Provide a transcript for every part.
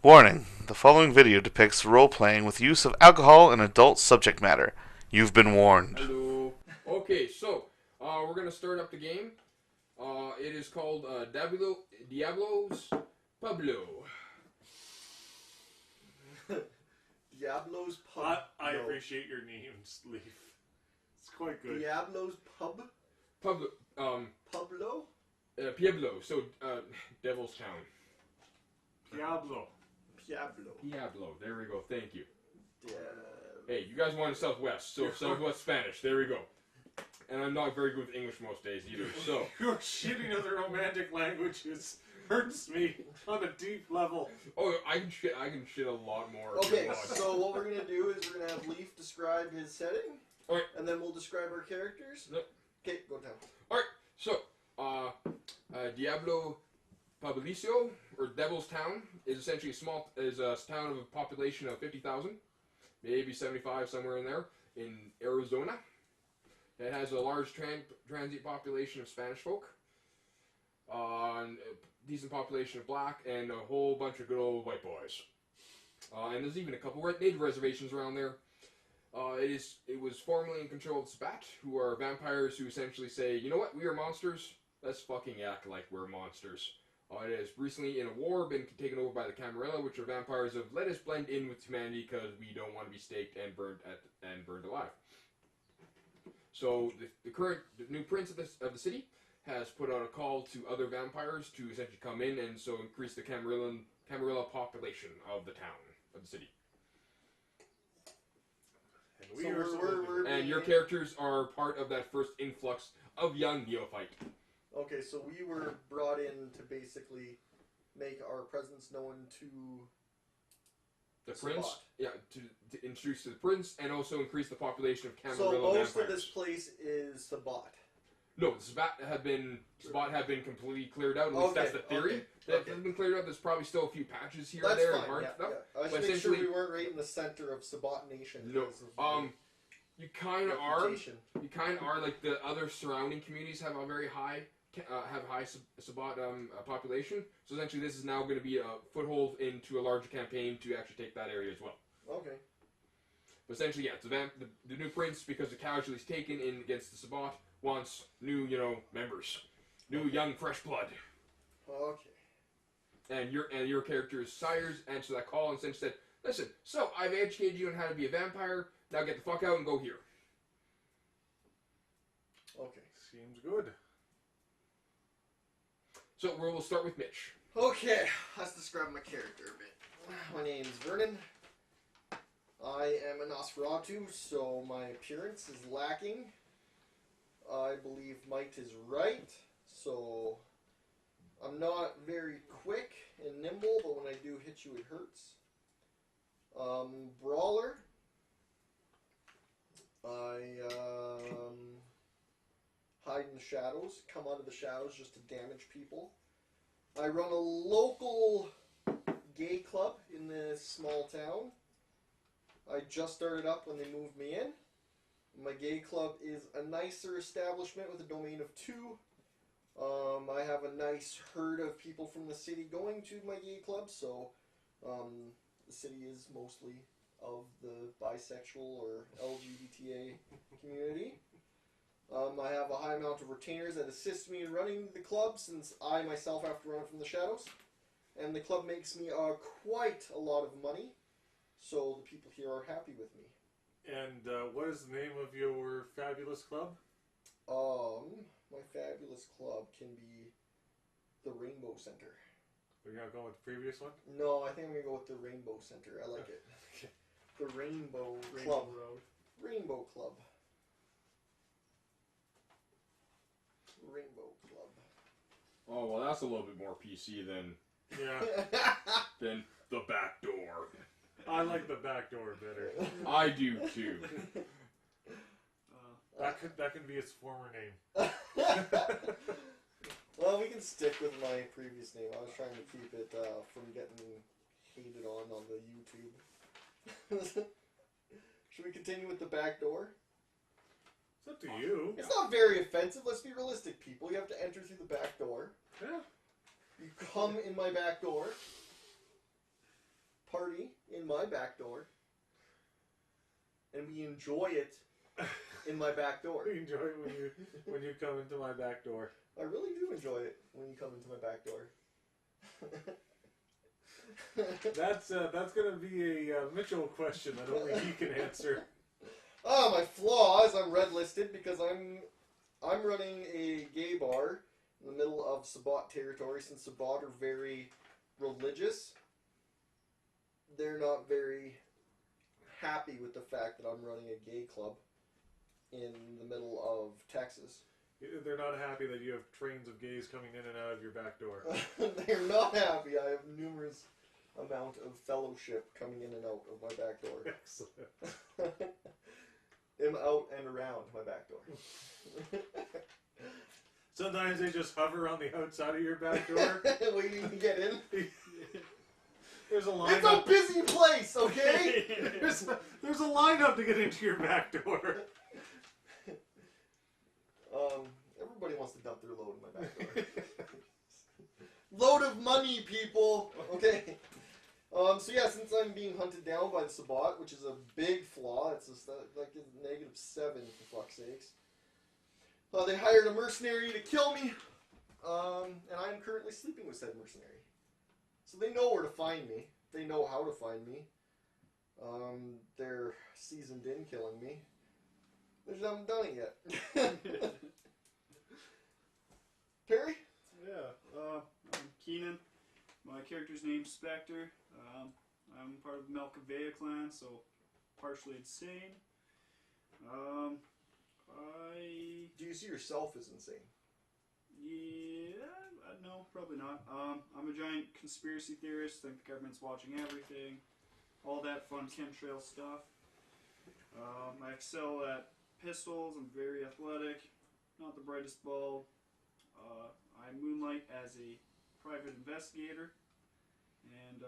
Warning: the following video depicts role-playing with use of alcohol and adult subject matter. You've been warned. Hello. Okay, so we're gonna start up the game. It is called Diablo's Pueblo. Diablo's Pub. I appreciate your names, Leaf. It's quite good. Diablo's Pub? Pueblo. Pueblo? Pueblo. So Devil's Town. Diablo. Diablo. There we go. Thank you. Yeah. Hey, you guys wanted Southwest, so Southwest Spanish. There we go. And I'm not very good with English most days either. So Your shitting of the romantic languages hurts me on a deep level. I can shit a lot more. Okay, so what we're gonna do is we're gonna have Leaf describe his setting. Alright. And then we'll describe our characters. Yep. Okay, go down. Alright, so Diablo Pueblicio, or Devil's Town, is essentially a town of a population of 50,000, maybe 75, somewhere in there, in Arizona. It has a large transient population of Spanish folk, a decent population of black, and a whole bunch of good old white boys. And there's even a couple native reservations around there. It was formerly in control of the Spat, who are vampires who essentially say, you know what, we are monsters, let's fucking act like we're monsters. It has recently, in a war, been taken over by the Camarilla, which are vampires of let us blend in with humanity because we don't want to be staked and burned alive. So the new prince of the city has put out a call to other vampires to essentially come in and so increase the Camarilla population of the town, of the city. And your characters are part of that first influx of young neophyte. Okay, so we were brought in to basically make our presence known to the prince, yeah, to introduce to the prince, and also increase the population of Camarilla vampires. So most of this place is Sabat. No, the Sabat have been completely cleared out. At least that's the theory. That has been cleared out. There's probably still a few patches here and there. That's fine. I just make sure we weren't right in the center of Sabat Nation. No, you kind of are. You kind of are. Like the other surrounding communities have a very high. Sabat population, so essentially this is now going to be a foothold into a larger campaign to actually take that area as well. Okay. But essentially, yeah, it's the new prince, because the casualties taken in against the Sabat, wants new, members, new young fresh blood. Okay. And your character's sires answered that call and essentially said, "Listen, so I've educated you on how to be a vampire. Now get the fuck out and go here." Okay. Seems good. So we'll start with Mitch. Okay, let's describe my character a bit. My name's Vernon. I am a Nosferatu, so my appearance is lacking. I believe might is right, so I'm not very quick and nimble, but when I do hit you, it hurts. Brawler. I hide in the shadows, come out of the shadows just to damage people. I run a local gay club in this small town. I just started up when they moved me in. My gay club is a nicer establishment with a domain of 2. I have a nice herd of people from the city going to my gay club, so the city is mostly of the bisexual or LGBTA community. I have a high amount of retainers that assist me in running the club, since I myself have to run it from the shadows. And the club makes me quite a lot of money, so the people here are happy with me. And what is the name of your fabulous club? My fabulous club can be the Rainbow Center. Are you going to go with the previous one? No, I think I'm going to go with the Rainbow Center. I like it. The Rainbow Club. Rainbow Club. Rainbow Club. Oh, well, that's a little bit more PC than the back door. I like the back door better. I do too. That can be its former name. Well, we can stick with my previous name. I was trying to keep it from getting hated on the YouTube. Should we continue with the back door? It's up to you. It's not very offensive. Let's be realistic, people. You have to enter through the back door. Yeah. You come in my back door. in my back door, and we enjoy it in my back door. I enjoy it when you come into my back door. I really do enjoy it when you come into my back door. That's gonna be a Mitchell question that only he can answer. My flaws. I'm red listed because I'm running a gay bar in the middle of Sabbat territory. Since Sabbat are very religious, they're not very happy with the fact that I'm running a gay club in the middle of Texas. They're not happy that you have trains of gays coming in and out of your back door. They're not happy. I have numerous amount of fellowship coming in and out of my back door. Excellent. I'm out and around my back door. Sometimes they just hover on the outside of your back door. Waiting to get in. There's a line. It's a busy place, okay? there's a lineup to get into your back door. Everybody wants to dump their load in my back door. Load of money, people. Okay. So yeah, since I'm being hunted down by the Sabbat, which is a big flaw, it's just like a -7 for fuck's sakes. They hired a mercenary to kill me, and I'm currently sleeping with said mercenary. So they know where to find me. They know how to find me. They're seasoned in killing me. They just haven't done it yet. Perry? Yeah, I'm Keenan. My character's name's Spectre. I'm part of the Malkavea clan, so partially insane. Do you see yourself as insane? Yeah, no, probably not. I'm a giant conspiracy theorist. Think the government's watching everything. All that fun chemtrail stuff. I excel at pistols. I'm very athletic. Not the brightest bulb. I moonlight as a private investigator. And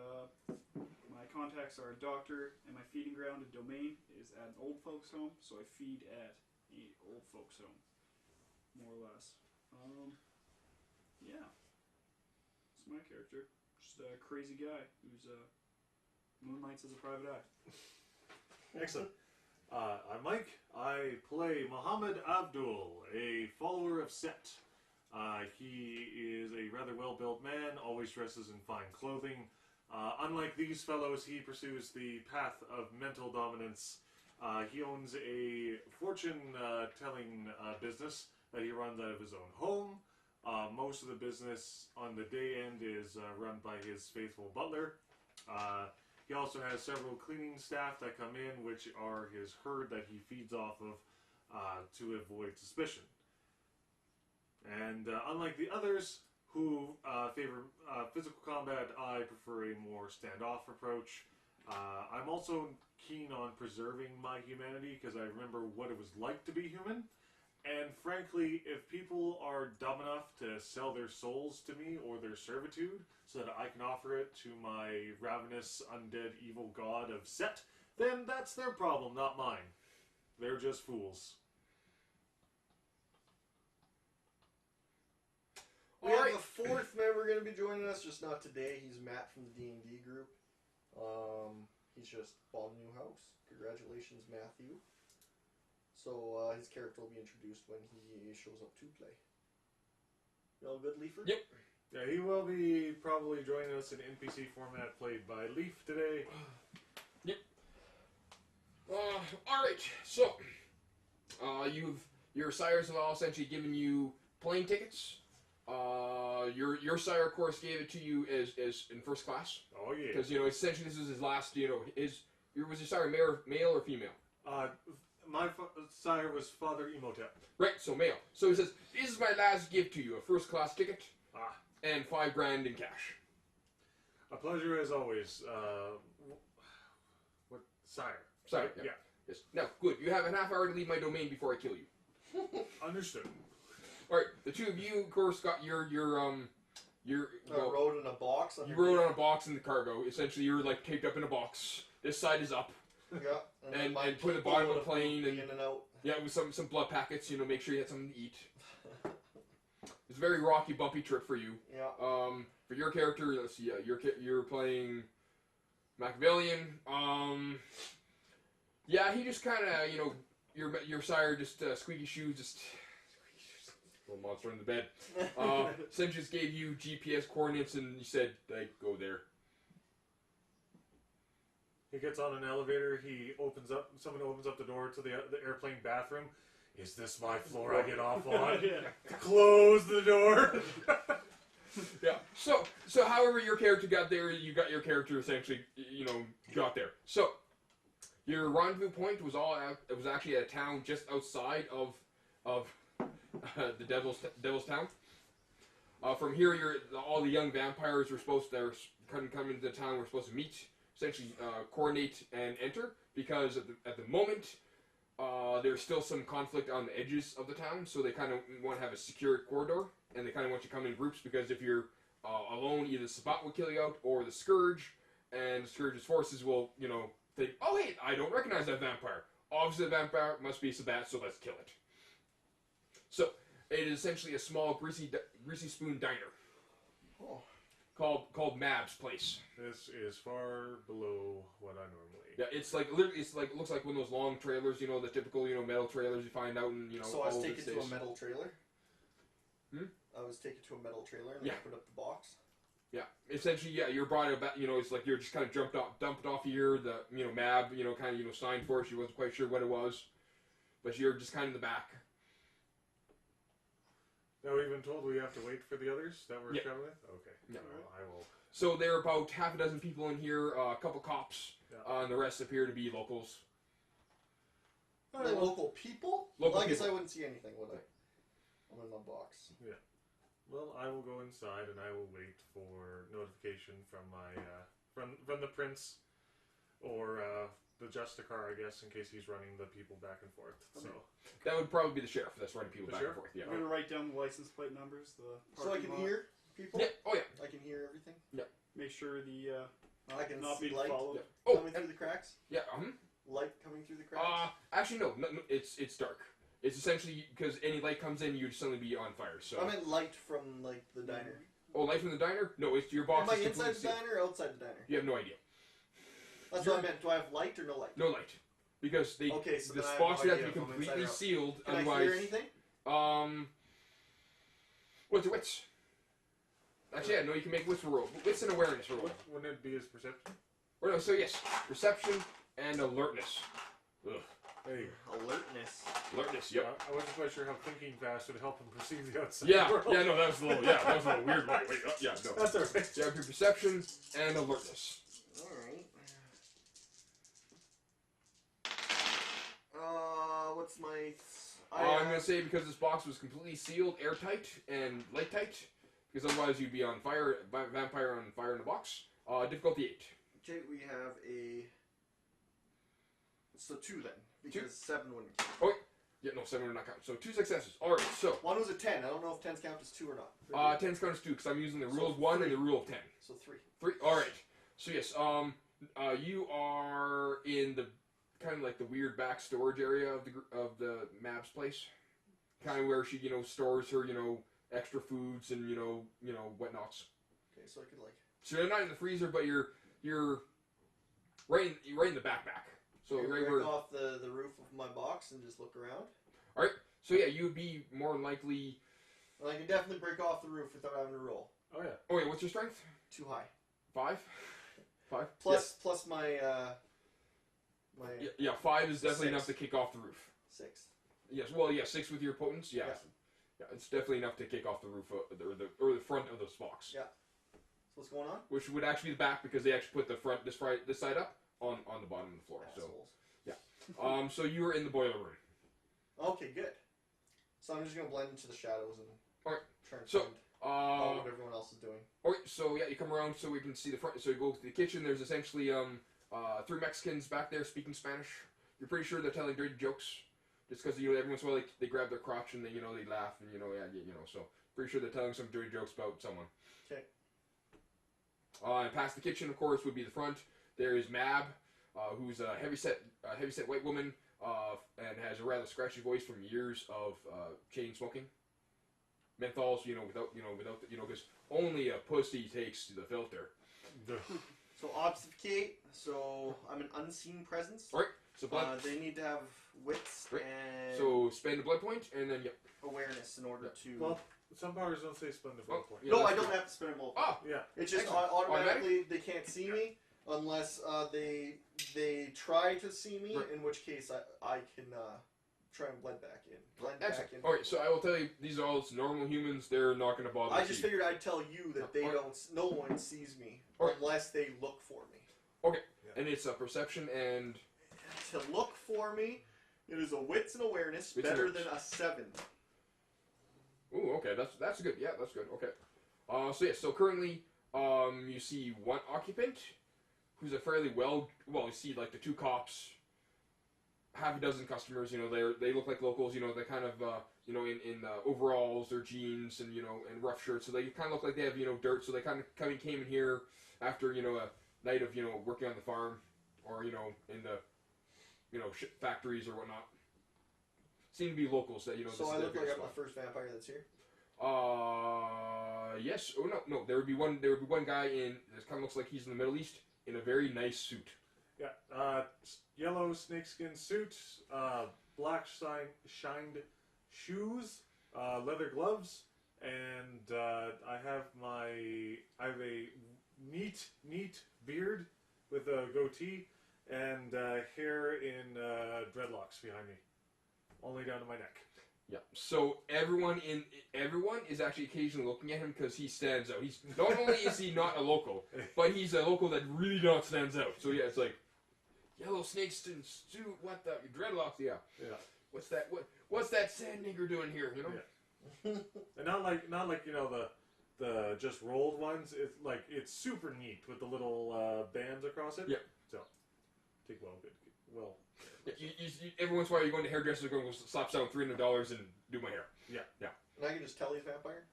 my contacts are a doctor, and my feeding ground and domain is at an old folks home, so I feed at an old folks home, more or less. Yeah, that's my character. Just a crazy guy who's moonlights as a private eye. Excellent. I'm Mike. I play Muhammad Abdul, a follower of Set. He is a rather well-built man, always dresses in fine clothing. Unlike these fellows, he pursues the path of mental dominance. He owns a fortune-telling business that he runs out of his own home. Most of the business on the day end is run by his faithful butler. He also has several cleaning staff that come in, which are his herd that he feeds off of to avoid suspicion. And unlike the others who favor physical combat, I prefer a more standoff approach. I'm also keen on preserving my humanity because I remember what it was like to be human. And frankly, if people are dumb enough to sell their souls to me or their servitude so that I can offer it to my ravenous undead evil god of Set, then that's their problem, not mine. They're just fools. We have a fourth member going to be joining us, just not today. He's Matt from the D&D group. He's just bought a new house. Congratulations, Matthew. So his character will be introduced when he shows up to play. You all good, Leafer? Yep. Yeah, he will be probably joining us in NPC format played by Leaf today. Yep. Alright, so your sires have all essentially given you plane tickets. Your sire, of course, gave it to you as in first class. Oh yeah. Because essentially this is his last. Was your sire male or female? My sire was Father Emotep. Right, so male. So he says, "This is my last gift to you: a first class ticket and $5 grand in cash." A pleasure as always. What sire? Sire. Yeah. Yes. Now, good. You have a half hour to leave my domain before I kill you. Understood. All right, the two of you, of course, got your rode in a box. You rode on a box in the cargo. Essentially, you're like taped up in a box. This side is up. Yeah. And put the bottom of the plane in and out. Yeah, with some blood packets. Make sure you had something to eat. It's a very rocky, bumpy trip for you. Yeah. For your character, let's see. You're playing Machiavellian. Yeah, he just kind of, your sire just squeaky shoes, just little monster in the bed. Sim just gave you GPS coordinates and you said, like, go there. He gets on an elevator. Someone opens up the door to the airplane bathroom. Is this my floor I get off on? Close the door. Yeah. So however your character got there, you got your character essentially, got there. So your rendezvous point was it was actually a town just outside of the Devil's Town. From here, all the young vampires were supposed to come into the town. Were supposed to meet, essentially coordinate and enter, because at the moment there's still some conflict on the edges of the town. So they kind of want to have a secure corridor, and they kind of want you to come in groups, because if you're alone, either the Sabbat will kill you out, or the Scourge, and the Scourge's forces will think, oh hey, I don't recognize that vampire. Obviously the vampire must be Sabbat, so let's kill it. So it is essentially a small greasy spoon diner. Oh. Called Mab's Place. This is far below what I normally. Yeah, it's like literally, it looks like one of those long trailers, the typical metal trailers you find out in So I was all taken the to a states. metal trailer. Hmm? I was taken to a metal trailer and Yeah. opened up the box. Yeah, essentially, yeah, you're brought about. It's like you're just kind of dumped off here. The Mab, kind of signed for it. She wasn't quite sure what it was, but you're just kind of in the back. Now we've been told we have to wait for the others that we're Yeah. traveling with? Okay. Yeah. I will. So there are about half a dozen people in here, a couple cops, Yeah. and the rest appear to be locals. The local people? Local Well, I guess people. I wouldn't see anything, would I? I'm in my box. Well, I will go inside and I will wait for notification from my from the prince or the Justicar, I guess, in case he's running the people back and forth. Okay. So That would probably be the sheriff that's running people The back sheriff? and forth. Yeah. I'm gonna write down the license plate numbers. So I can hear people? Yeah. Oh yeah. I can hear everything? Make sure the I can not see being light. followed. Yeah. Oh. Coming through the cracks? Yeah. Light coming through the cracks? Actually no. It's dark. It's essentially because any light comes in, you'd suddenly be on fire. So. I meant light from, like, the diner. Oh, light from the diner? No, it's your Am box. I is inside completely the sealed. diner or outside the diner? You have no idea. That's what I meant. Do I have light or no light? No light, because Okay, so the then I have box no would have to idea be if I'm inside completely or out. sealed. Can Otherwise, I hear anything? What's your wits? Actually, yeah, no, you can make wits roll. Wits and awareness roll. wouldn't it be his perception? Or no, so yes, perception and alertness. Ugh. There you Alertness. Alertness, go. yep. I wasn't quite sure how thinking fast would help him perceive the outside Yeah, world. yeah, no, that was a little weird. Wait, yeah, no. That's alright. You have your perception and alertness. Alright. What's my... I'm gonna say because this box was completely sealed, airtight, and light tight, because otherwise you'd be on fire, vampire on fire in the box. Difficulty 8. Okay, we have a... So 2 then. Two? Because 7 wouldn't count. Yeah, no, 7 would not count. So 2 successes. Alright, so 1 was a 10. I don't know if 10s count as 2 or not. 10's counts 2 because I'm using the So rule of 1 and three. the rule of 10. So 3. 3. Alright. So yes, you are in the kind of like the weird back storage area of the Mab's place. Kind of where she, stores her, extra foods and, whatnots. Okay, so I could, like... So you're not in the freezer, but you're right in the backpack. So right break where. off the roof of my box and just look around. So yeah, you would be more than likely. And I can definitely break off the roof without having to roll. Oh yeah. Oh wait, what's your strength? Too high. 5. 5. Plus my my Yeah, 5 is So definitely 6. enough to kick off the roof. 6. Yes. Well, yeah, 6 with your potence. Yeah. Yeah. Yeah, it's definitely enough to kick off the roof or the front of this box. Yeah. So what's going on? Which would actually be the back because they actually put the front this side up on the bottom of the floor. Assholes. So you were in the boiler room. Okay, good. So I'm just gonna blend into the shadows and Alright, try and so, find what everyone else is doing. Okay, so yeah, you come around so we can see the front. So you go to the kitchen. There's essentially 3 Mexicans back there speaking Spanish. You're pretty sure they're telling dirty jokes, just because every once in a while they grab their crotch and they they laugh and so pretty sure they're telling some dirty jokes about someone. Okay. And past the kitchen, of course, would be the front. There is Mab, who's a heavyset white woman, and has a rather scratchy voice from years of chain smoking. Menthols, without because only a pussy takes the filter. So obfuscate, so I'm an unseen presence. Alright, so blood. They need to have wits Right. and So spend a blood point, and then awareness in order to. Well, some powers don't say spend the blood point. yeah, no, that's I don't true. have to spend a multiple. Ah, Yeah. It's just Excellent. automatically they can't see me unless they try to see me. Right. In which case I can try and blend back in. excellent. Back in. Alright, so I will tell you, these are all normal humans. They're not going to bother. I to just see you. figured I'd tell you that they Alright. don't. No one sees me Alright. unless they look for me. And it's a perception and To look for me, it is a wits and awareness Wits and better awareness. than a 7. ooh, okay, that's good. Yeah, that's good. Okay. So currently, you see one occupant who's a fairly well. You see like the 2 cops, half a dozen customers. You know, they look like locals. You know, they kind of in overalls or jeans and and rough shirts. So they kind of look like they have dirt. So they kind of came in here after a night of working on the farm or in the factories or whatnot. Seem to be locals that So this I is their look like base I'm the spot. first vampire that's here. Yes. Oh no. There would be one guy in. This kind of looks like he's in the Middle East in a very nice suit. Yeah. Yellow snakeskin suit, black shined shoes, leather gloves, and I have a neat beard with a goatee and hair in dreadlocks behind me, only down to my neck. Yeah. So everyone is actually occasionally looking at him because he stands out. He's not only is he not a local, but he's a local that really not stands out. So yeah, it's like yellow snakeskin suit. What the dreadlocks? Yeah. Yeah. What's that? What's that sand nigger doing here? Yeah. And not like the just rolled ones. It's super neat with the little bands across it. Yeah. So take well. Every once in a while, you're going to hairdressers, going to slap down $300 and do my hair. And I can just tell he's vampire.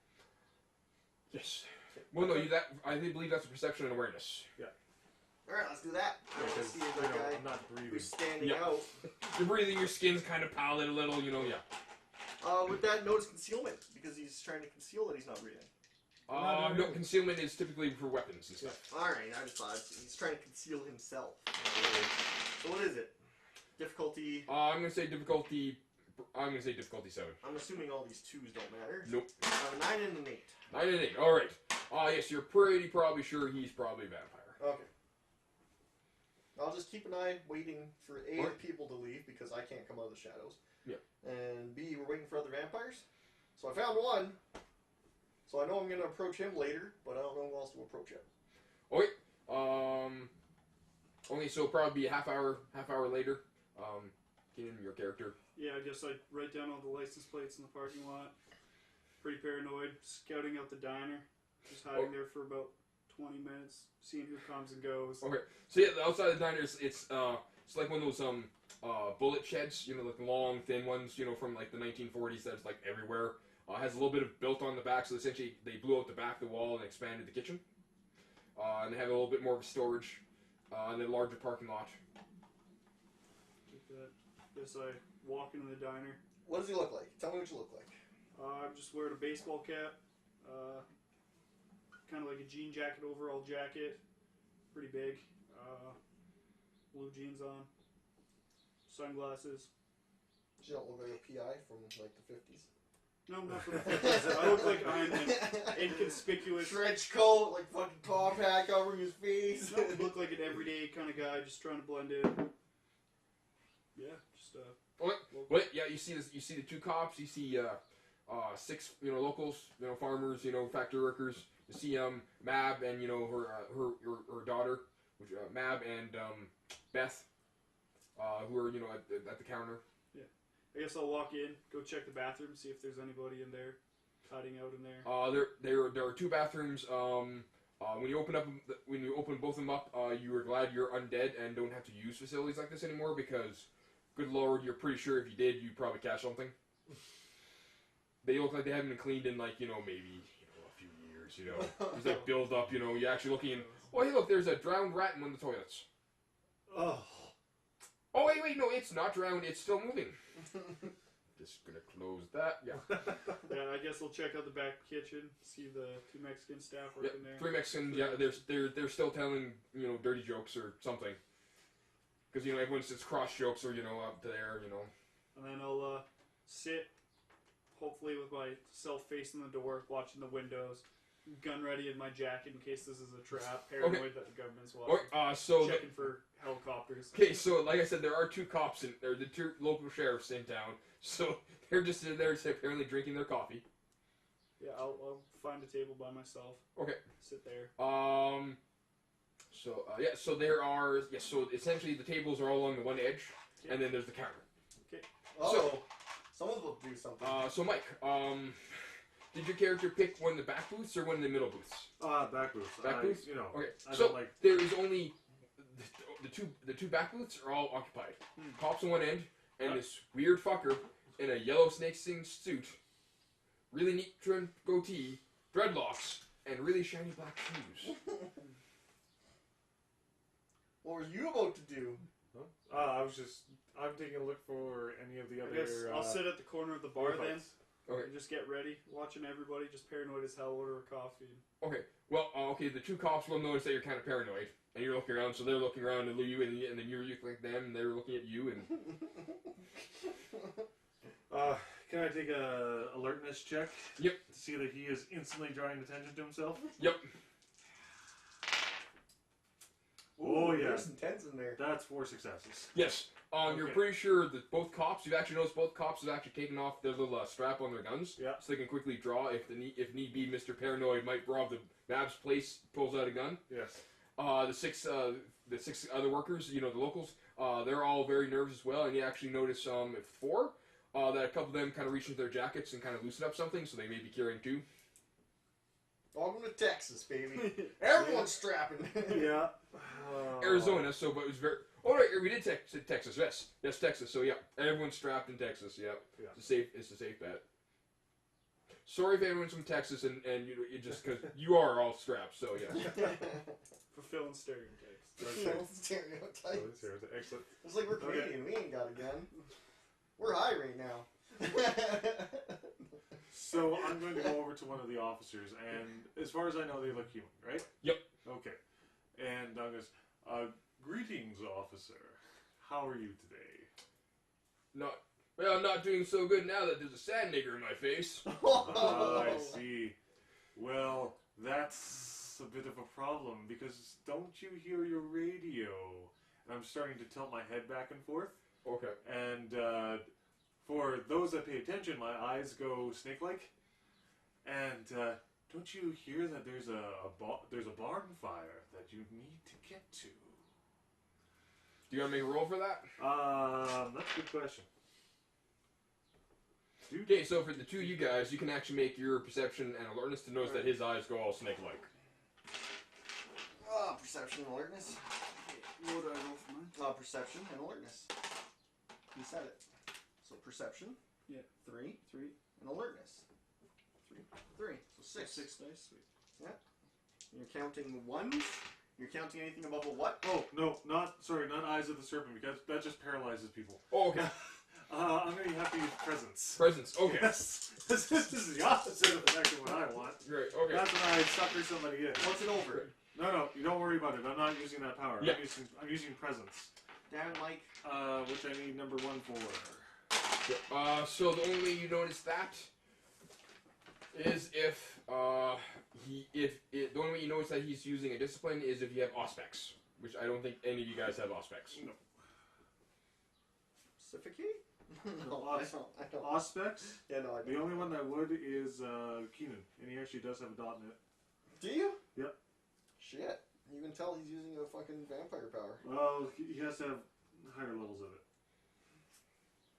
Yes. Well, no, I believe that's a perception and awareness. All right, let's do that. I want to Because see if that guy I'm not breathing. who's standing Yeah. out. You're breathing, your skin's kind of pallid a little, yeah. With that, notice concealment because he's trying to conceal that he's not breathing. No, concealment is typically for weapons and stuff. All right, I just thought he's trying to conceal himself. So what is it? Difficulty. I'm gonna say difficulty 7. I'm assuming all these 2s don't matter. Nope. I have a 9 and an 8. 9 and 8. All right. Yes, you're pretty probably sure he's probably a vampire. Okay. I'll just keep an eye waiting for A, Alright. the people to leave because I can't come out of the shadows. Yeah. And B, we're waiting for other vampires. So I found one. So I know I'm going to approach him later, but I don't know who else to approach yet. Okay, so probably be a half hour later. Keenan, your character. Yeah, I guess I'd write down all the license plates in the parking lot. Pretty paranoid, scouting out the diner. Just hiding there for about 20 minutes, seeing who comes and goes. Okay, so yeah, the outside of the diner it's like one of those bullet sheds, like the long, thin ones, from like the 1940s that's like everywhere. Has a little bit of built on the back, so essentially they blew out the back of the wall and expanded the kitchen. And they have a little bit more of a storage, and a larger parking lot. Like that. Guess I walk into the diner. What does he look like? Tell me what you look like. I'm just wearing a baseball cap, kind of like a jean jacket, overall jacket, pretty big, blue jeans on, sunglasses. You don't look like a PI from like the 50s. No, not for the 50s. I look like I'm an inconspicuous. Trench coat, like fucking top hat covering his face. No, I look like an everyday kind of guy, just trying to blend in. Yeah, just But yeah, you see this. You see the 2 cops. You see 6 locals, farmers, factory workers. You see Mab and her daughter, which Mab and Beth, who are at the counter. I guess I'll walk in, go check the bathroom, see if there's anybody in there, hiding out in there. There are 2 bathrooms. When you open both of them up, you are glad you're undead and don't have to use facilities like this anymore because, good lord, you're pretty sure if you did, you'd probably catch something. They look like they haven't been cleaned in maybe a few years. There's that build up. You're actually looking in. Oh hey, look, there's a drowned rat in one of the toilets. Oh. Oh wait, no, it's not drowned. It's still moving. Just gonna close that. Yeah. Yeah, I guess we'll check out the back kitchen, see the 2 Mexican staff Yeah, working there. 3 Mexicans. Yeah, they're still telling dirty jokes or something. Because everyone says cross jokes or up there. And then I'll sit, hopefully with myself facing the door, watching the windows, gun ready in my jacket in case this is a trap. Paranoid that the government's watching. Okay, so checking for helicopters. Okay, so like I said, there are 2 cops there, the 2 local sheriffs in town. So they're just there apparently drinking their coffee. Yeah, I'll find a table by myself. Okay. Sit there. So there are so essentially the tables are all along the one edge, and then there's the counter. Okay. Oh, someone's about to do something. So Mike, did your character pick one of the back booths or one of the middle booths? Back booths. Back booths? Okay. I So don't like... there is only the two back booths are all occupied. Cops on one end, and this weird fucker in a yellow snakeskin suit, really neat trimmed goatee, dreadlocks, and really shiny black shoes. What were you about to do? I'm taking a look for any of the I other... guess I'll sit at the corner of the bar then. Okay. And just get ready, watching everybody, just paranoid as hell, order a coffee. Okay. Well, the 2 cops will notice that you're kind of paranoid, and you're looking around, so they're looking around at you, and then you're looking at them, and they're looking at you, and... Can I take a alertness check? Yep. To see that he is instantly drawing attention to himself? Yep. Oh, yeah. There's some tens in there. That's 4 successes. Yes. You're Okay. pretty sure that both cops, you've actually noticed both cops have actually taken off their little strap on their guns. Yeah. So they can quickly draw if need be. Mr. Paranoid might rob the Babs place, pulls out a gun. Yes. The six other workers, the locals, they're all very nervous as well. And you actually notice 4 that a couple of them kind of reach into their jackets and kind of loosen up something, so they may be carrying 2. Welcome to Texas, baby. Everyone's strapping. Yeah. Arizona, so but it was very. Oh right, we did Texas. Yes, Texas. So yeah, everyone's strapped in Texas. Yep. Yeah. It's a safe bet. Sorry if anyone's from Texas and you just because you are all strapped. So yeah. Fulfilling stereotypes. No stereotypes. Excellent. It's like we're Canadian. We ain't got a gun. We're high right now. So I'm going to go over to one of the officers, and as far as I know, they look human, right? Yep. Okay. And I'm going to greetings, officer. How are you today? Not doing so good now that there's a sand nigger in my face. I see. Well, that's a bit of a problem, because don't you hear your radio? And I'm starting to tilt my head back and forth. Okay. And for those that pay attention, my eyes go snake-like. And don't you hear that there's a barn fire that you need to get to? Do you want to make a roll for that? That's a good question. Okay, so for the 2 of you guys, you can actually make your perception and alertness to notice that his eyes go all snake-like. Perception and alertness. What do I roll for mine? Perception and alertness. You said it. So perception. Yeah. 3. And alertness. 3. So 6. 6 dice, sweet. Yeah. You're counting ones. You're counting anything above a what? Oh, no, not Eyes of the Serpent, because that just paralyzes people. Oh, okay. I'm going to have to use Presence. Presence, okay. Yes. This is the opposite of actually what I want. Great, okay. That's when I sucker somebody in. What's it over? No, you don't worry about it. I'm not using that power. Yeah. I'm using Presence. Damn it, Mike. Which I need number 1 for. So the only way you notice that is if the only way you notice that he's using a discipline is if you have auspex, which I don't think any of you guys have auspex. No. Pacificate? No, I don't. Auspex? Yeah, no, I don't. The only one that would is Keenan, and he actually does have a dot in it. Do you? Yep. Shit. You can tell he's using a fucking vampire power. Well, he has to have higher levels of it.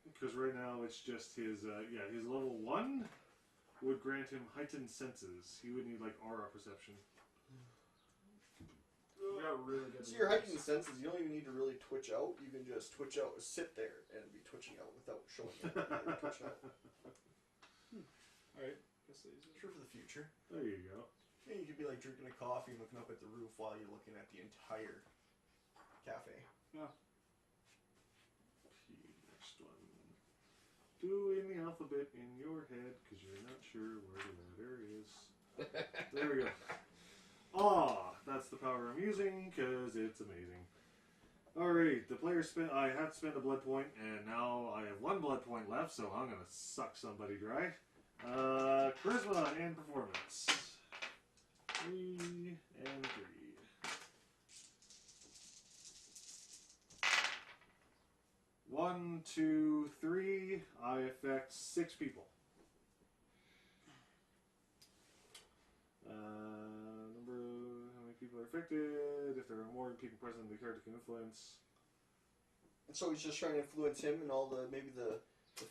Because right now it's just his, his level 1 would grant him heightened senses. He would need, like, aura perception. We got really good. So your heightened senses, you don't even need to really twitch out. You can just twitch out, sit there, and be twitching out without showing it. You're twitching out. Alright, guess these are. Sure for the future. There you go. Yeah, you could be like drinking a coffee and looking up at the roof while you're looking at the entire cafe. Yeah. Next one. doing the alphabet in your head because you're not sure where the letter is. There we go. Ah, that's the power I'm using because it's amazing. Alright, the player spent. I have to spend a blood point, and now I have 1 blood point left, so I'm gonna suck somebody dry. Charisma and performance. 3 and 3. One, 2, 3. I affect 6 people. Number how many people are affected? If there are more people present, the character can influence. And so he's just trying to influence him and all the maybe the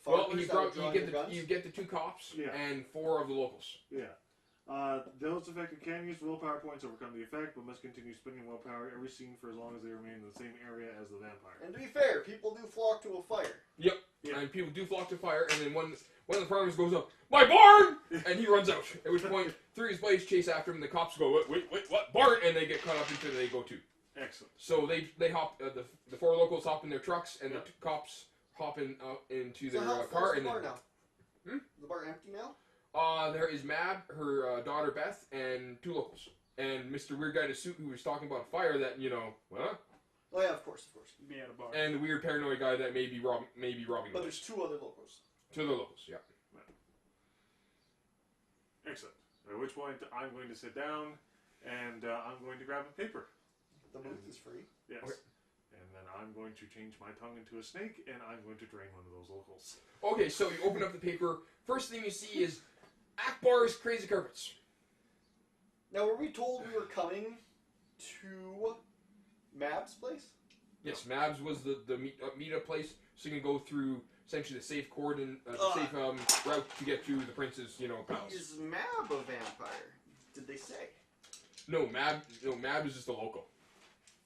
Well, farmers you, that are drawing the guns. you get the 2 cops Yeah. and 4 of the locals. Yeah. Those affected can use willpower points to overcome the effect, but must continue spending willpower every scene for as long as they remain in the same area as the vampire. And to be fair, people do flock to a fire. Yep. Yeah. And people do flock to fire, and then one of the farmers goes up, "My barn!" and he runs out. At which point, 3 of his buddies chase after him, and the cops go, wait, what? Barn! And they get caught up into it, and they go too. Excellent. So they hop, the 4 locals hop in their trucks, and Yep. the 2 cops hop into So their how full car. is And the bar then, now? The bar empty now? there is Mab, her daughter Beth, and 2 locals. And Mr. Weird Guy in a suit who was talking about a fire that, huh? Oh yeah, of course. Me at a bar. And the weird paranoid guy that may be robbing But them. there's 2 other locals. 2 other locals, yeah. Excellent. At which point I'm going to sit down and I'm going to grab a paper. The booth is free. Yes. Okay. And then I'm going to change my tongue into a snake and I'm going to drain one of those locals. Okay, so you open up the paper. First thing you see is Akbar's Crazy Carpets. Now, were we told we were coming to Mab's place? Yes, Mab's was the meetup place, so you can go through essentially the safe cordon, safe route to get to the prince's, palace. Is Mab a vampire? Did they say? No, Mab is just a local,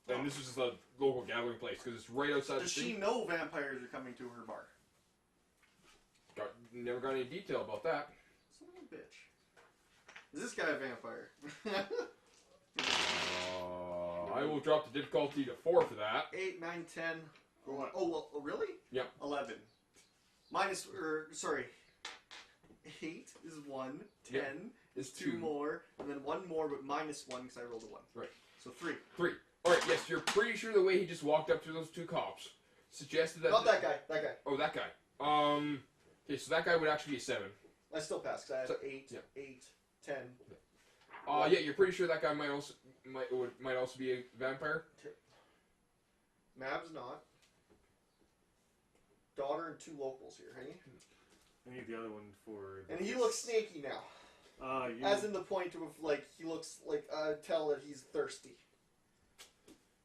and this is just a local gathering place because it's right outside Does the she city. know vampires are coming to her bar? Never got any detail about that. Son of a bitch. Is this guy a vampire? I will drop the difficulty to 4 for that. 8, 9, 10. What? Oh, well, really? Yep. 11. 8 is 1, 10 Yep. is Is 2 2. more, and then 1 more, but minus 1 because I rolled a 1. Right. So 3. 3. Alright, yes, you're pretty sure the way he just walked up to those 2 cops suggested that... Not that guy, that guy. Oh, that guy. Okay, so that guy would actually be a 7. I still pass because I have So- 8, yeah. 8, 10. Yeah, you're pretty sure that guy might also be a vampire. Mab's not. Daughter and 2 locals here, hey? I need the other one for... And he looks snaky now. As in the point of, like, he looks like, tell that he's thirsty.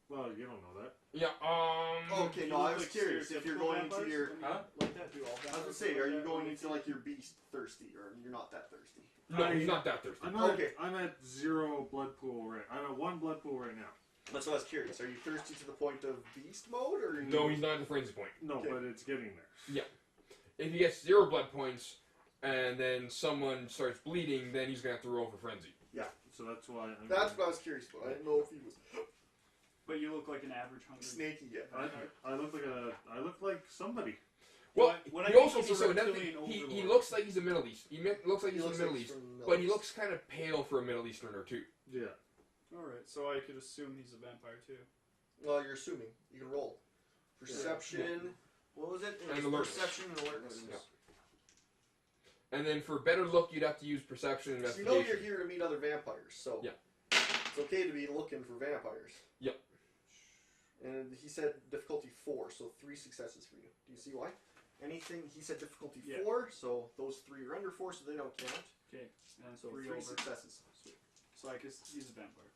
Well, you don't know that. Yeah, Okay, You no, I look was like curious if you're going into vampires your... when you Huh? Like that, do all I was vampires gonna say, like are you that going when into, like, your beast thirsty, or you're not that thirsty? No, he's not that thirsty. Okay. I'm at 0 blood pool right. I'm at 1 blood pool right now. That's what I was curious. Are you thirsty to the point of beast mode, or... No, he's not at the frenzy point. No, Okay. but it's getting there. If he gets 0 blood points, and then someone starts bleeding, then he's gonna have to roll for frenzy. So that's why I'm... That's what I was curious about. I didn't know if he was But you look like an average hungry. snaky yet. I look like somebody. Well, When he I also think he's a so another thing, reptilian he overlord. looks like he's a Middle East. Looks like He he's looks from the like Middle he's East, from the Middle but he East. looks kind of pale for a Middle Easterner too. Yeah. Alright, so I could assume he's a vampire too. Well, you're assuming. You can roll. Perception... What was it? It And was alertness. perception and alertness. Yeah. And then for better look, you'd have to use perception and So you investigation. know you're here to meet other vampires, so... Yeah. It's okay to be looking for vampires. Yep. And he said difficulty 4, so 3 successes for you. Do you see why? Anything, he said difficulty Yeah. 4, so those 3 are under 4, so they don't count. Okay, and So 3 3 over. successes. So I guess he's a vampire.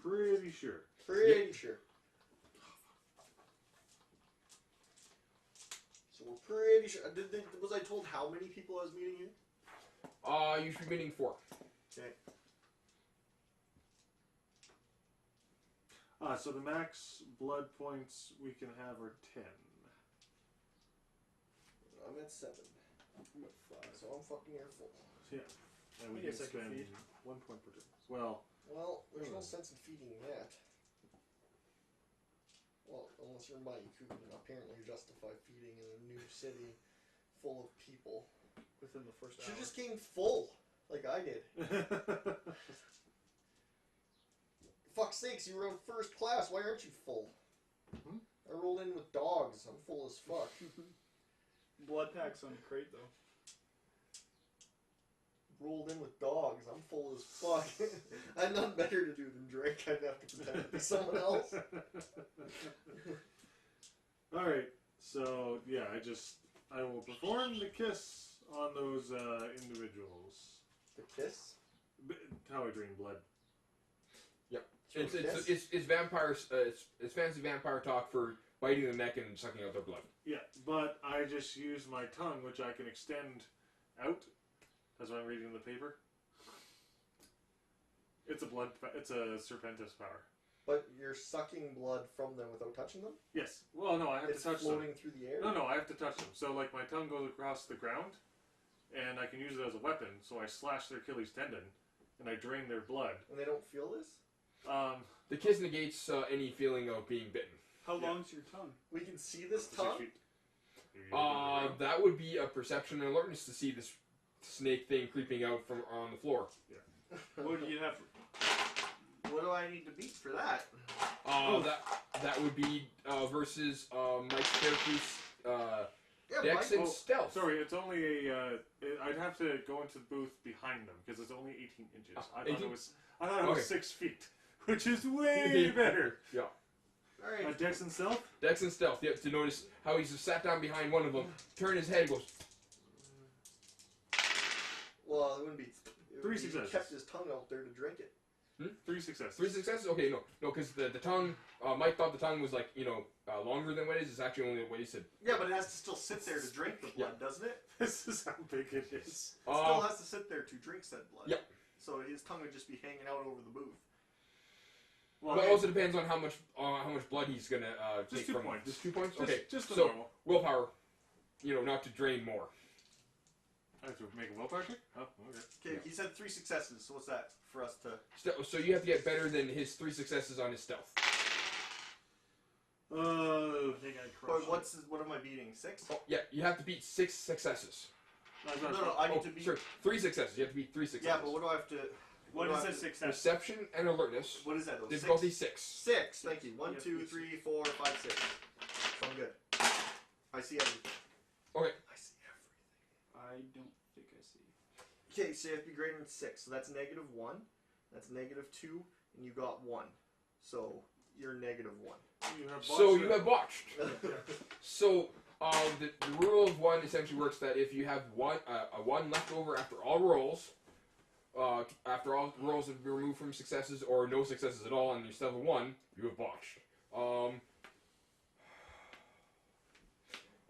Pretty sure. Pretty sure. So we're pretty sure. Was I told how many people I was meeting here? You should be meeting 4. Okay. So the max blood points we can have are 10. I'm at 7. I'm at 5, so I'm fucking here full. And we I can guess I can spend feed. 1 point per turn. Well, Well, there's no sense in feeding that. Well, Unless you're Mike, who can apparently justify feeding in a new city full of people. Within the first Should hour. just came full, like I did. Fuck's sakes, you were in first class. Why aren't you full? Hmm? I rolled in with dogs. I'm full as fuck. Blood packs on crate though. Rolled in with dogs. I'm full as fuck. I had nothing better to do than drink. I'd have to pretend to be someone else. Alright, so yeah, I will perform the kiss on those individuals. The kiss? How I drain blood. It's vampires. It's fancy vampire talk for biting the neck and sucking out their blood. Yeah, but I just use my tongue, which I can extend out. That's what I'm reading in the paper. It's a serpentis power. But you're sucking blood from them without touching them? Yes. Well, no, I have It's to touch them. floating through the air? No, I have to touch them. So, like, my tongue goes across the ground, and I can use it as a weapon. So I slash their Achilles tendon, and I drain their blood. And they don't feel this? The kiss negates any feeling of being bitten. How long's your tongue? We can see this 6 tongue? feet. That would be a perception and alertness to see this snake thing creeping out from on the floor. What do you have? What do I need to beat for that? That would be versus Mike's character's Yeah, Dex Mike. and stealth. Sorry, it's only I'd have to go into the booth behind them because it's only 18 inches. I thought 18? it was Okay. 6 feet, which is way better. Alright. Dex and stealth. Dex and stealth. You have to notice how he's sat down behind one of them, turn his head, goes. Well, it wouldn't be. It 3 would be successes. He kept his tongue out there to drink it. 3 successes. 3 successes? Okay, no, because the tongue. Mike thought the tongue was like longer than what it is. It's actually only what he said. Yeah, but it has to still sit there to drink the blood, doesn't it? This is how big it is. It still has to sit there to drink said blood. Yep. So his tongue would just be hanging out over the booth. Well, it also depends on how much blood he's gonna Just take 2 from. points. Just 2 points. Just, Okay, just the so normal. willpower. Not to drain more. I have to make a willpower check? Oh, okay. Okay, he said 3 successes, so what's that for us to... So you have to get better than his 3 successes on his stealth. I think I But crushed what am I beating? 6? Oh, yeah, you have to beat 6 successes. No, I need to beat... Sorry, 3 successes. You have to beat 3 successes. Yeah, but what do I have to... What do I is have a to- success? Perception and alertness. What is that though? Difficulty 6. 6, thank you. 1, Yeah, 2, please. 3, 4, 5, 6. So I'm good. I see everything. Okay. I see everything. I don't think I see. Okay, so you have to be greater than 6. So that's -1. That's -2, and you got 1. So you're -1. You have So botched you it. have botched. So the rule of 1 essentially works that if you have a 1 left over after all rolls, after all rolls have been removed from successes or no successes at all, and you still have a 1, you have botched.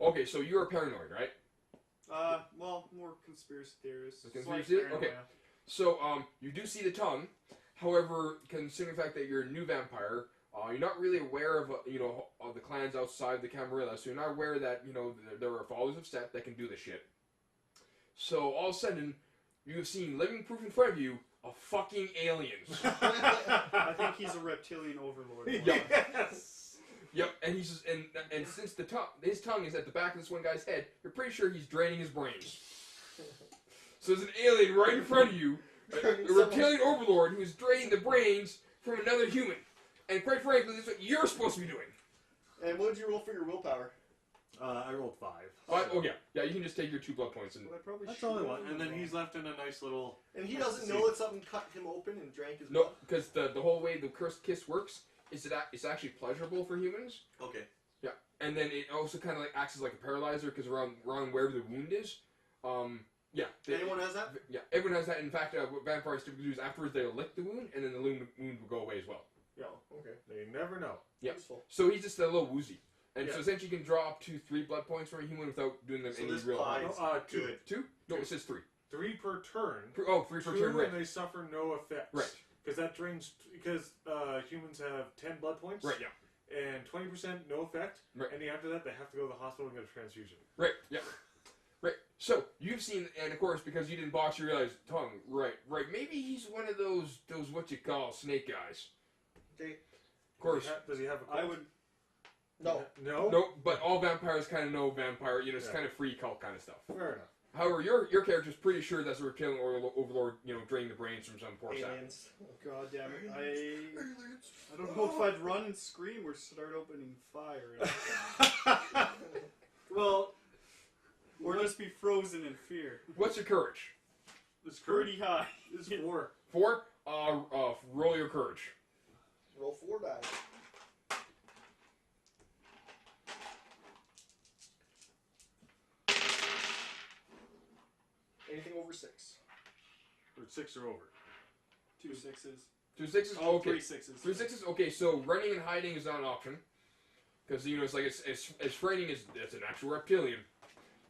Okay, so you're a paranoid, right? Well, more conspiracy theorist. Conspiracy? Okay. So, you do see the tongue. However, considering the fact that you're a new vampire, you're not really aware of, of the clans outside the Camarilla, so you're not aware that, there are followers of Set that can do this shit. So, all of a sudden, you have seen living proof in front of you of fucking aliens. I think he's a reptilian overlord. Yes. Yep, and he's just, and since his tongue is at the back of this one guy's head, you're pretty sure he's draining his brains. So there's an alien right in front of you, a reptilian overlord who is draining the brains from another human. And quite frankly, that's what you're supposed to be doing. And what did you roll for your willpower? I rolled 5. Oh yeah, you can just take your 2 blood points and But I probably That's should all I roll want. And then them he's left in a nice little... And he doesn't know that something cut him open and drank his no, blood? because the whole way the cursed kiss works is that it's actually pleasurable for humans. Okay. Yeah, and then it also kind of like acts as like a paralyzer because around wherever the wound is. Yeah. Anyone has that? Yeah, everyone has that. In fact, what vampires typically do is afterwards they'll lick the wound, and then the wound will go away as well. Yeah. Okay. They never know. Yeah. Useful. So he's just a little woozy. And so Yeah. essentially you can draw up to 3 blood points from a human without doing them So any this real pie- harm. 2. Good. 2? No, it says 3. 3 per turn. 3 per 2 turn, right. and they suffer no effects. Right. Because that drains... Because humans have 10 blood points. Right, yeah. And 20% no effect. Right. And after that, they have to go to the hospital and get a transfusion. Right, yeah. Right. So, you've seen, and of course, because you didn't box, you realize, tongue, right. Maybe he's one of those what you call snake guys. Okay. Of course. Does he have a I coat? would. No. No? No, but all vampires kind of know vampire. You know, it's Yeah. kind of free cult kind of stuff. Fair enough. However, your character's pretty sure that's a reptilian overlord. You know, draining the brains from some poor sap. Aliens. God damn it. I don't know if I'd run and scream or start opening fire. Well, Or just be frozen in fear. What's your courage? this Pretty high. is 4. 4. Roll your courage. Roll 4 die. Anything over 6. Or 6 or over. 2 sixes. 2 6s. Oh, Okay. 3 sixes. 3 6s. Okay, so running and hiding is not an option, because you know it's like it's frightening as it's an actual reptilian.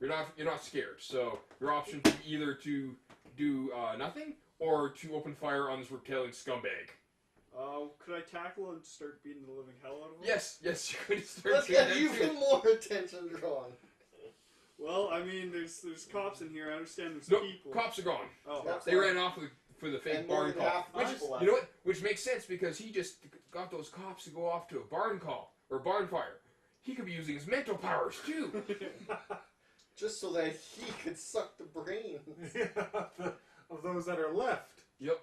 You're not scared. So your option is either to do nothing or to open fire on this reptilian scumbag. Could I tackle and start beating the living hell out of him? Yes, you could start Let's doing get that even too. more attention drawn. Well, I mean, there's cops in here. I understand there's No, people. cops are gone. Oh, Yep. They ran off for the fake And more barn than call. half the Which people is, left. you know what? Which makes sense because he just got those cops to go off to a barn call or barn fire. He could be using his mental powers too. Just so that he could suck the brains. Of those that are left. Yep.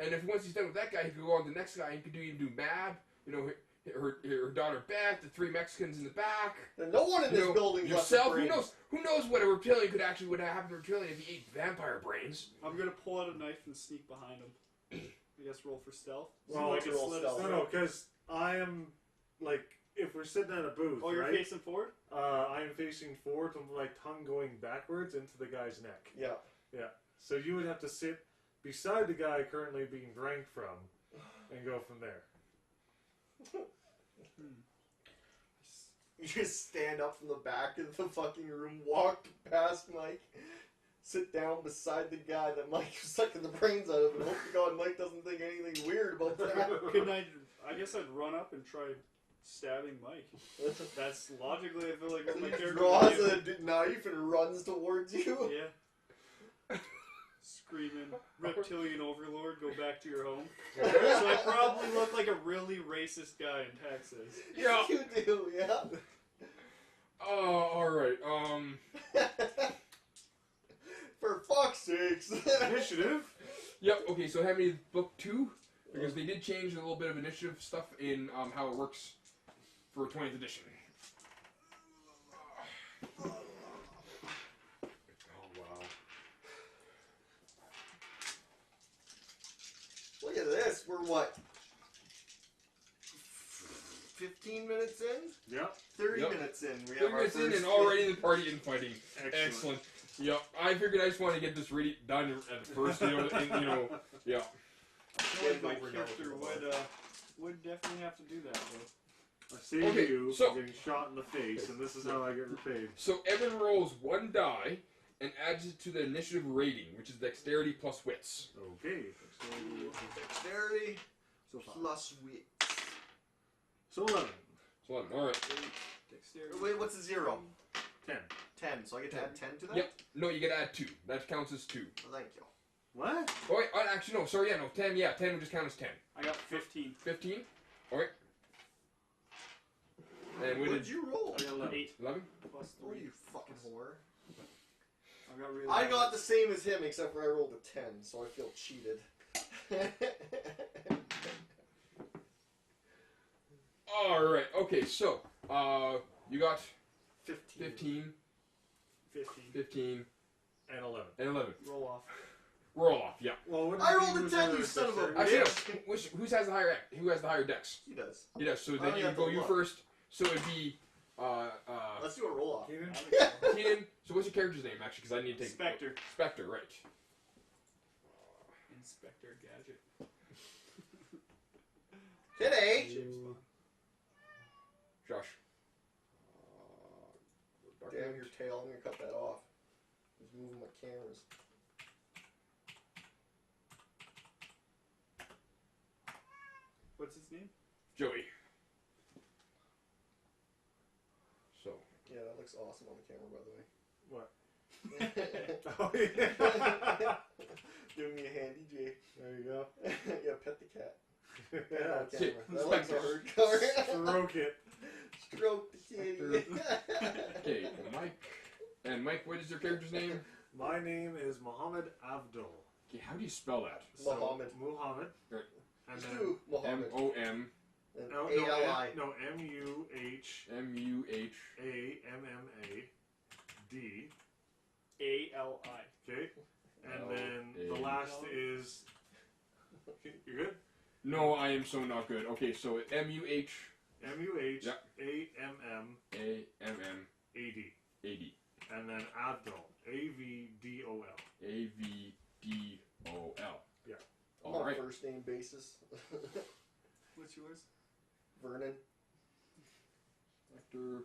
And if once he's done with that guy, he could go on to the next guy. He could even do Mab. You know, her daughter Beth, the 3 Mexicans in the back. And no one in You this know, building yourself. left the Who brains. knows? Who knows what a reptilian could actually would happen to a reptilian if he ate vampire brains? I'm gonna pull out a knife and sneak behind him. I guess roll for stealth. Well, So I let's can roll slit stealth. his No, throat. because I am, like, if we're sitting at a booth, Oh, you're right? facing forward? I am facing forward with my tongue going backwards into the guy's neck. Yeah. Yeah. So you would have to sit beside the guy currently being drank from and go from there. You just stand up from the back of the fucking room, walk past Mike, sit down beside the guy that Mike was sucking the brains out of, and hope to God Mike doesn't think anything weird about that. Couldn't I guess I'd run up and try stabbing Mike. That's logically, I feel like what my He character draws would do. a knife and runs towards you. Yeah. Screaming, reptilian overlord, go back to your home. So I probably look like a really racist guy in Texas. Yeah. You do, yeah. Oh, all right. For fuck's sakes. Initiative? Yep. Okay. So have me book 2 because they did change a little bit of initiative stuff in how it works for 20th edition. Oh wow. Look at this. We're what? 15 minutes in? Yep. 30 Yep. minutes in. We 30 have our minutes in first and already in the party infighting. Excellent. Excellent. Yep. I figured I just want to get this really done at the first, you know, yeah. I feel like my Over and character over. would definitely have to do that though. I save Okay, you so- from getting shot in the face, and this is how I get repaid. So Evan rolls 1 die and adds it to the initiative rating, which is dexterity plus wits. Okay. Dexterity So far. plus wit. So 11. So 11. All right. Dexterity. Wait, what's a 0? 10. 10. So I get to add 10 to that? Yep. No, you get to add 2. That counts as 2. Well, thank you. What? Oh wait, actually no. Sorry, yeah, no. 10. Yeah, 10 would just count as 10. I got 15. 15. All right. And we What did did you roll? I got 11. 8 11. plus Oh, 3. you fucking whore. I got really I got the same as him, except for I rolled a 10, so I feel cheated. All right. Okay. So, you got 15. 15, 15. 15, And 11. and 11. Roll off. We're all off. Yeah. Well, what I did rolled a use 10, as you son of a dexterity? Actually, no. Who has the higher? Who has the higher dex? He does. He does. So I then only you have go to you look. first. So it'd be Let's do a roll off. Keenan? Keenan. So what's your character's name actually? Because I need to take Spectre. Spectre, right? Inspector Gadget. Kitty! Josh. Damn your tail, I'm gonna cut that off. I was moving my cameras. What's his name? Joey. So. Yeah, that looks awesome on the camera, by the way. What? Oh, yeah. Doing me a handy, Jay. There you go. Yeah, pet the cat. Yeah. On See, camera. That looks Spectre. hard. Stroke it. Stroke the kitty. Okay, Mike. And Mike, what is your character's name? My name is Muhammad Abdul. Okay, how do you spell that? So, Muhammad. Muhammad. Right. And Just then do Muhammad. M-O-M. And no, A-L-I. no, M-U-H M-U-H. A-M-M-A-D. A-L-I. Okay, and then the L-A. last is. You good? No, I am so not good. Okay, so M-U-H. M-U-H Yeah. A-M-M-A-D. A-M-M-A-D. And then Abdul. A-V-D-O-L. A-V-D-O-L. Yeah. I'm All on right. first name basis. What's yours? Vernon. Hector.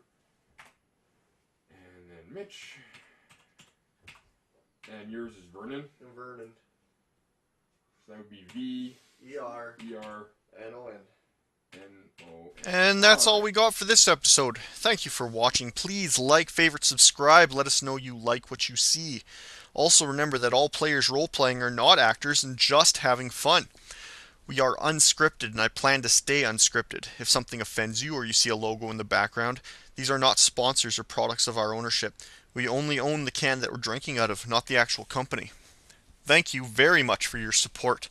And then Mitch. And yours is Vernon. And Vernon. So that would be V E-R. E-R N-O-N. N-O. And that's all we got for this episode. Thank you for watching. Please like, favorite, subscribe. Let us know you like what you see. Also remember that all players role-playing are not actors and just having fun. We are unscripted, and I plan to stay unscripted. If something offends you or you see a logo in the background, these are not sponsors or products of our ownership. We only own the can that we're drinking out of, not the actual company. Thank you very much for your support.